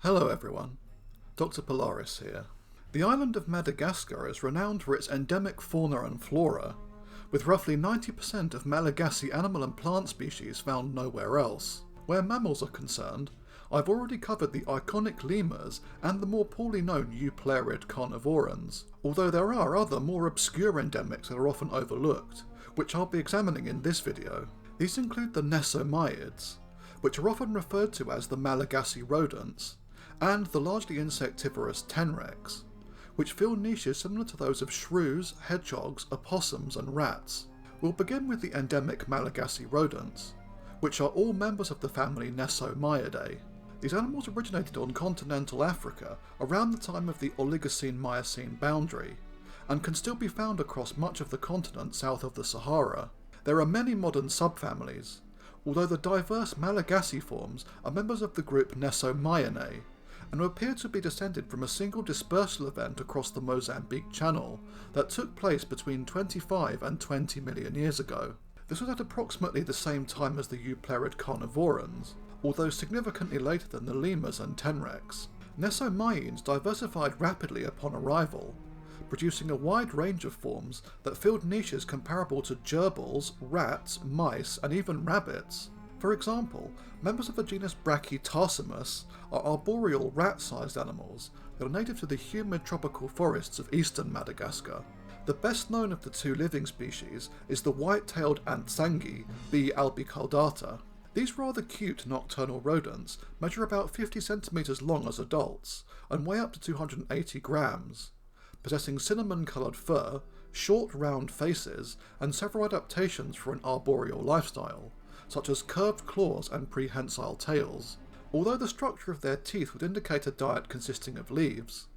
Hello everyone, Dr. Polaris here. The island of Madagascar is renowned for its endemic fauna and flora, with roughly 90% of Malagasy animal and plant species found nowhere else. Where mammals are concerned, I've already covered the iconic lemurs and the more poorly known euplerid carnivorans, although there are other more obscure endemics that are often overlooked, which I'll be examining in this video. These include the Nesomyids, which are often referred to as the Malagasy rodents, and the largely insectivorous Tenrecs, which fill niches similar to those of shrews, hedgehogs, opossums and rats. We'll begin with the endemic Malagasy rodents, which are all members of the family Nesomyidae. These animals originated on continental Africa around the time of the Oligocene-Miocene boundary, and can still be found across much of the continent south of the Sahara. There are many modern subfamilies, although the diverse Malagasy forms are members of the group Nesomyidae, and appear to be descended from a single dispersal event across the Mozambique Channel that took place between 25 and 20 million years ago. This was at approximately the same time as the euplerid carnivorans, although significantly later than the lemurs and tenrecs. Nesomyids diversified rapidly upon arrival, producing a wide range of forms that filled niches comparable to gerbils, rats, mice, and even rabbits. For example, members of the genus Brachytarsimus are arboreal rat-sized animals that are native to the humid tropical forests of eastern Madagascar. The best known of the two living species is the white-tailed antsangi, B. albicaldata. These rather cute nocturnal rodents measure about 50 centimeters long as adults and weigh up to 280 grams, possessing cinnamon-coloured fur, short round faces, and several adaptations for an arboreal lifestyle, such as curved claws and prehensile tails. Although the structure of their teeth would indicate a diet consisting of leaves,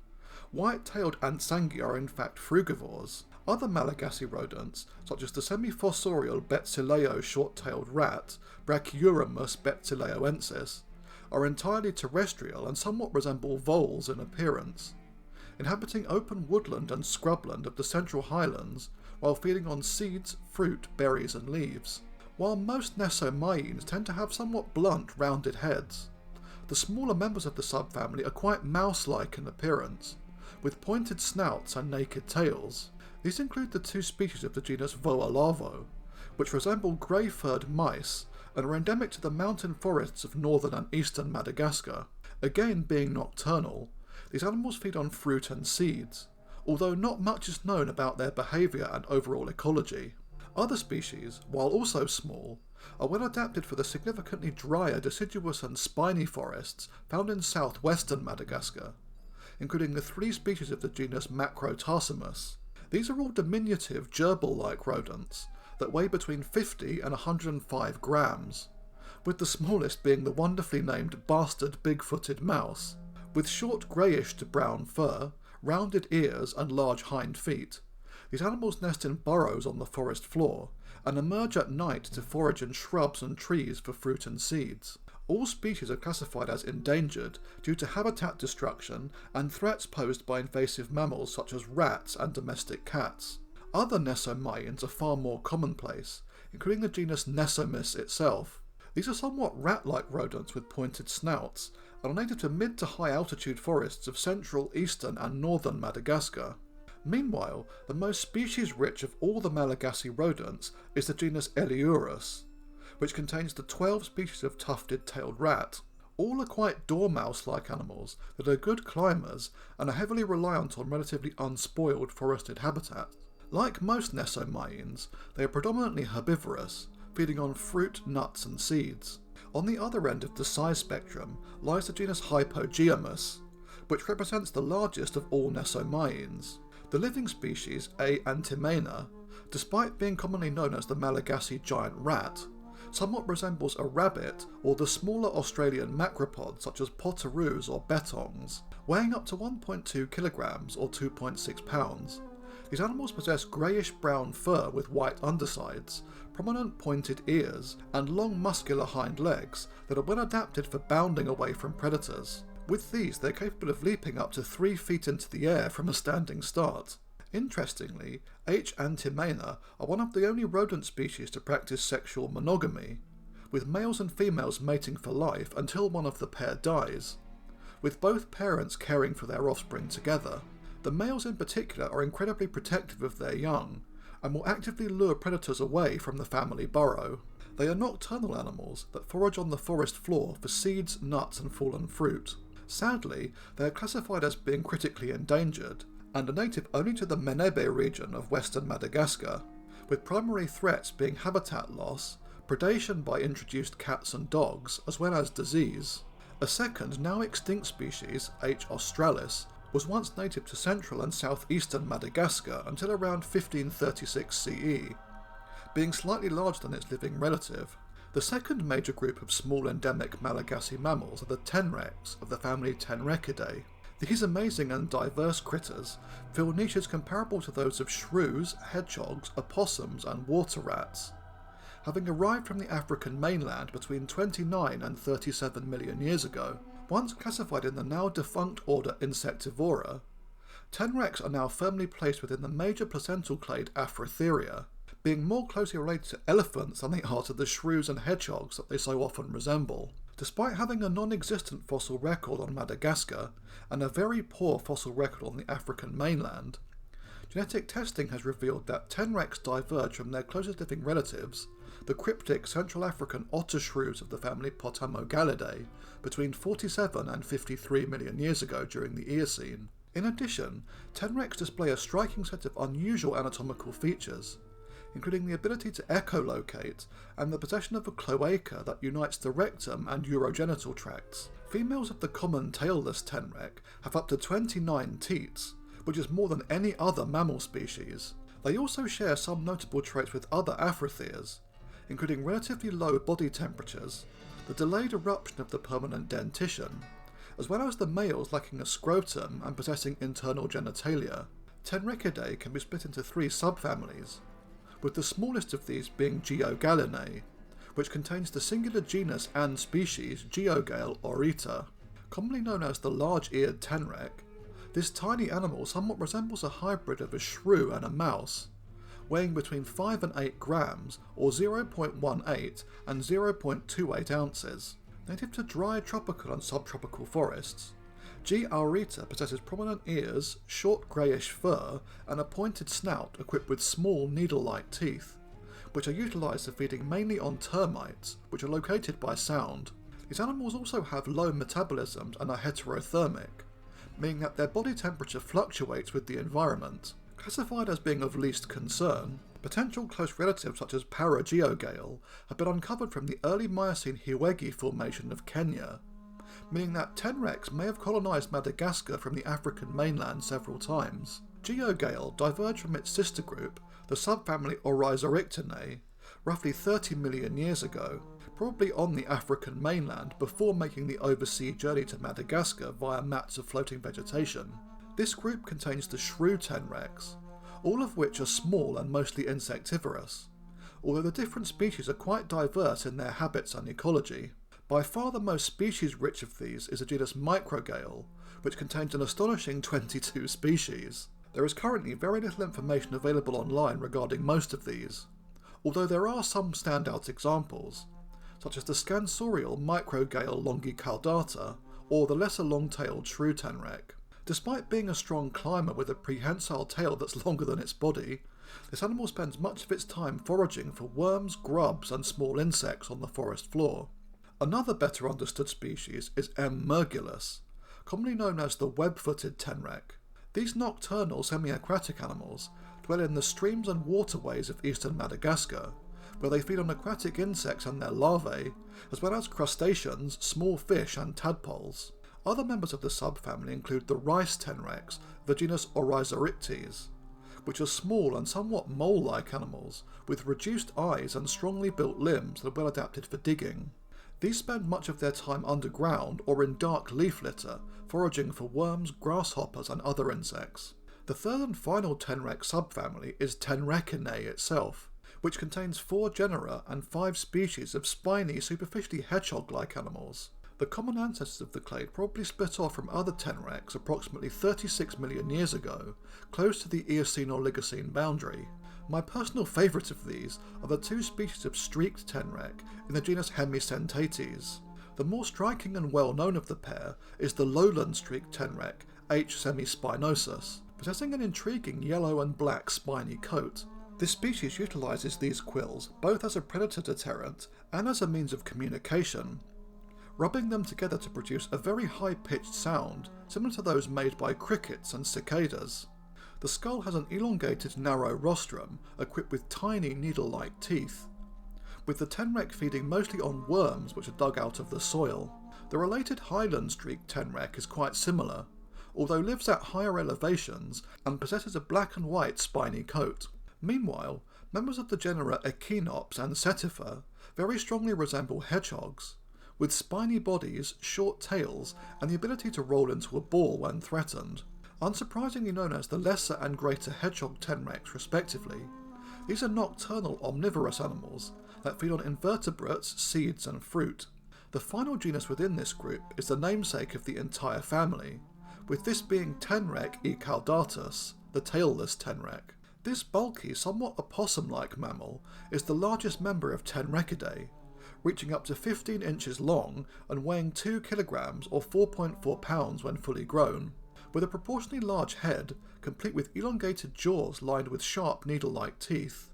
white-tailed antsangi are in fact frugivores. Other Malagasy rodents, such as the semifossorial Betsileo short-tailed rat, Brachyuromus betsileuensis, are entirely terrestrial and somewhat resemble voles in appearance, inhabiting open woodland and scrubland of the central highlands while feeding on seeds, fruit, berries and leaves. While most Nesomyids tend to have somewhat blunt, rounded heads, the smaller members of the subfamily are quite mouse-like in appearance, with pointed snouts and naked tails. These include the two species of the genus Voalavo, which resemble grey-furred mice and are endemic to the mountain forests of northern and eastern Madagascar. Again being nocturnal, these animals feed on fruit and seeds, although not much is known about their behaviour and overall ecology. Other species, while also small, are well adapted for the significantly drier deciduous and spiny forests found in southwestern Madagascar, including the three species of the genus Macrotarsimus. These are all diminutive gerbil-like rodents that weigh between 50 and 105 grams, with the smallest being the wonderfully named bastard big-footed mouse. With short greyish to brown fur, rounded ears and large hind feet, these animals nest in burrows on the forest floor, and emerge at night to forage in shrubs and trees for fruit and seeds. All species are classified as endangered due to habitat destruction and threats posed by invasive mammals such as rats and domestic cats. Other Nesomyids are far more commonplace, including the genus Nesomys itself. These are somewhat rat-like rodents with pointed snouts, and are native to mid to high altitude forests of central, eastern and northern Madagascar. Meanwhile, the most species-rich of all the Malagasy rodents is the genus Eleurus, which contains the 12 species of tufted-tailed rat. All are quite dormouse-like animals that are good climbers and are heavily reliant on relatively unspoiled forested habitat. Like most Nesomyids, they are predominantly herbivorous, feeding on fruit, nuts and seeds. On the other end of the size spectrum lies the genus Hypogeomus, which represents the largest of all Nesomyids. The living species, A. antimena, despite being commonly known as the Malagasy giant rat, somewhat resembles a rabbit or the smaller Australian macropods such as potoroos or betongs. Weighing up to 1.2 kilograms or 2.6 pounds, these animals possess greyish-brown fur with white undersides, prominent pointed ears, and long muscular hind legs that are well adapted for bounding away from predators. With these, they're capable of leaping up to 3 feet into the air from a standing start. Interestingly, H. antimena are one of the only rodent species to practice sexual monogamy, with males and females mating for life until one of the pair dies, with both parents caring for their offspring together. The males in particular are incredibly protective of their young, and will actively lure predators away from the family burrow. They are nocturnal animals that forage on the forest floor for seeds, nuts and fallen fruit. Sadly, they are classified as being critically endangered, and are native only to the Menebe region of western Madagascar, with primary threats being habitat loss, predation by introduced cats and dogs, as well as disease. A second, now extinct species, H. australis, was once native to central and southeastern Madagascar until around 1536 CE, being slightly larger than its living relative. The second major group of small endemic Malagasy mammals are the Tenrecs of the family Tenrecidae. These amazing and diverse critters fill niches comparable to those of shrews, hedgehogs, opossums and water rats. Having arrived from the African mainland between 29 and 37 million years ago, once classified in the now defunct order Insectivora, Tenrecs are now firmly placed within the major placental clade Afrotheria, being more closely related to elephants than they are to the shrews and hedgehogs that they so often resemble. Despite having a non-existent fossil record on Madagascar and a very poor fossil record on the African mainland, genetic testing has revealed that Tenrecs diverge from their closest living relatives, the cryptic Central African otter shrews of the family Potamogalidae, between 47 and 53 million years ago during the Eocene. In addition, Tenrecs display a striking set of unusual anatomical features, including the ability to echolocate and the possession of a cloaca that unites the rectum and urogenital tracts. Females of the common tailless tenrec have up to 29 teats, which is more than any other mammal species. They also share some notable traits with other Afrotheres, including relatively low body temperatures, the delayed eruption of the permanent dentition, as well as the males lacking a scrotum and possessing internal genitalia. Tenrecidae can be split into 3 subfamilies, with the smallest of these being Geogalinae, which contains the singular genus and species Geogale aurita. Commonly known as the large-eared tenrec, this tiny animal somewhat resembles a hybrid of a shrew and a mouse, weighing between 5 and 8 grams, or 0.18 and 0.28 ounces. Native to dry tropical and subtropical forests, G. aurita possesses prominent ears, short greyish fur, and a pointed snout equipped with small needle-like teeth, which are utilised for feeding mainly on termites, which are located by sound. These animals also have low metabolisms and are heterothermic, meaning that their body temperature fluctuates with the environment. Classified as being of least concern, potential close relatives such as Parageogale have been uncovered from the early Miocene Hiwegi Formation of Kenya, meaning that Tenrecs may have colonised Madagascar from the African mainland several times. Geogale diverged from its sister group, the subfamily Oryzorictes, roughly 30 million years ago, probably on the African mainland before making the oversea journey to Madagascar via mats of floating vegetation. This group contains the shrew Tenrecs, all of which are small and mostly insectivorous, although the different species are quite diverse in their habits and ecology. By far the most species-rich of these is the genus Microgale, which contains an astonishing 22 species. There is currently very little information available online regarding most of these, although there are some standout examples, such as the scansorial Microgale longicaudata, or the lesser long-tailed shrew tenrec. Despite being a strong climber with a prehensile tail that's longer than its body, this animal spends much of its time foraging for worms, grubs and small insects on the forest floor. Another better understood species is M. mergulus, commonly known as the web-footed tenrec. These nocturnal semi-aquatic animals dwell in the streams and waterways of eastern Madagascar, where they feed on aquatic insects and their larvae, as well as crustaceans, small fish and tadpoles. Other members of the subfamily include the rice tenrecs of the genus Oryzorictes, which are small and somewhat mole-like animals with reduced eyes and strongly built limbs that are well adapted for digging. These spend much of their time underground or in dark leaf litter, foraging for worms, grasshoppers and other insects. The third and final tenrec subfamily is Tenrecinae itself, which contains 4 genera and 5 species of spiny, superficially hedgehog-like animals. The common ancestors of the clade probably split off from other tenrecs approximately 36 million years ago, close to the Eocene or Oligocene boundary. My personal favourite of these are the 2 species of streaked tenrec in the genus Hemicentetes. The more striking and well known of the pair is the lowland-streaked Tenrec, H. hemispinosus, possessing an intriguing yellow and black spiny coat. This species utilises these quills both as a predator deterrent and as a means of communication, rubbing them together to produce a very high-pitched sound similar to those made by crickets and cicadas. The skull has an elongated narrow rostrum equipped with tiny needle-like teeth, with the Tenrec feeding mostly on worms which are dug out of the soil. The related highland-streaked Tenrec is quite similar, although lives at higher elevations and possesses a black and white spiny coat. Meanwhile, members of the genera Echinops and Setifer very strongly resemble hedgehogs, with spiny bodies, short tails, and the ability to roll into a ball when threatened. Unsurprisingly known as the lesser and greater hedgehog Tenrecs respectively, these are nocturnal omnivorous animals that feed on invertebrates, seeds, and fruit. The final genus within this group is the namesake of the entire family, with this being Tenrec ecaudatus, the tailless Tenrec. This bulky, somewhat opossum-like mammal is the largest member of Tenrecidae, reaching up to 15 inches long and weighing 2 kilograms or 4.4 pounds when fully grown, with a proportionally large head, complete with elongated jaws lined with sharp needle-like teeth,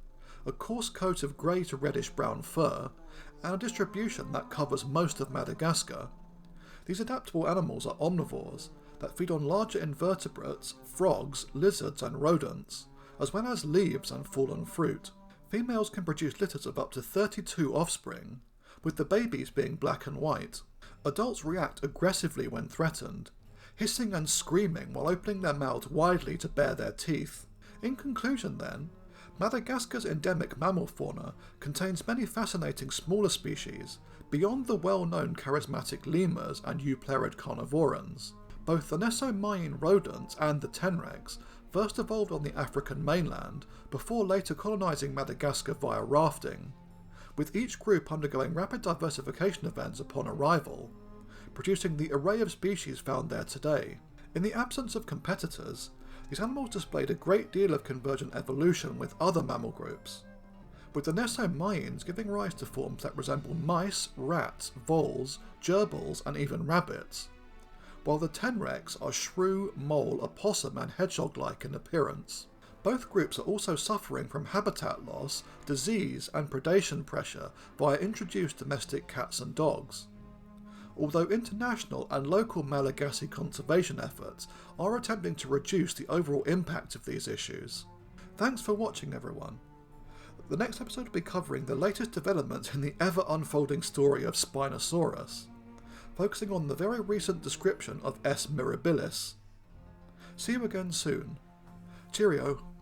a coarse coat of grey to reddish-brown fur, and a distribution that covers most of Madagascar. These adaptable animals are omnivores that feed on larger invertebrates, frogs, lizards, and rodents, as well as leaves and fallen fruit. Females can produce litters of up to 32 offspring, with the babies being black and white. Adults react aggressively when threatened, hissing and screaming while opening their mouths widely to bare their teeth. In conclusion then, Madagascar's endemic mammal fauna contains many fascinating smaller species beyond the well-known charismatic lemurs and euplerid carnivorans. Both the Nesomyian rodents and the Tenrecs first evolved on the African mainland before later colonising Madagascar via rafting, with each group undergoing rapid diversification events upon arrival, producing the array of species found there today. In the absence of competitors, these animals displayed a great deal of convergent evolution with other mammal groups, with the Nesomyians giving rise to forms that resemble mice, rats, voles, gerbils, and even rabbits, while the Tenrecs are shrew, mole, opossum, and hedgehog-like in appearance. Both groups are also suffering from habitat loss, disease, and predation pressure via introduced domestic cats and dogs, although international and local Malagasy conservation efforts are attempting to reduce the overall impact of these issues. Thanks for watching, everyone. The next episode will be covering the latest developments in the ever-unfolding story of Spinosaurus, focusing on the very recent description of S. mirabilis. See you again soon. Cheerio.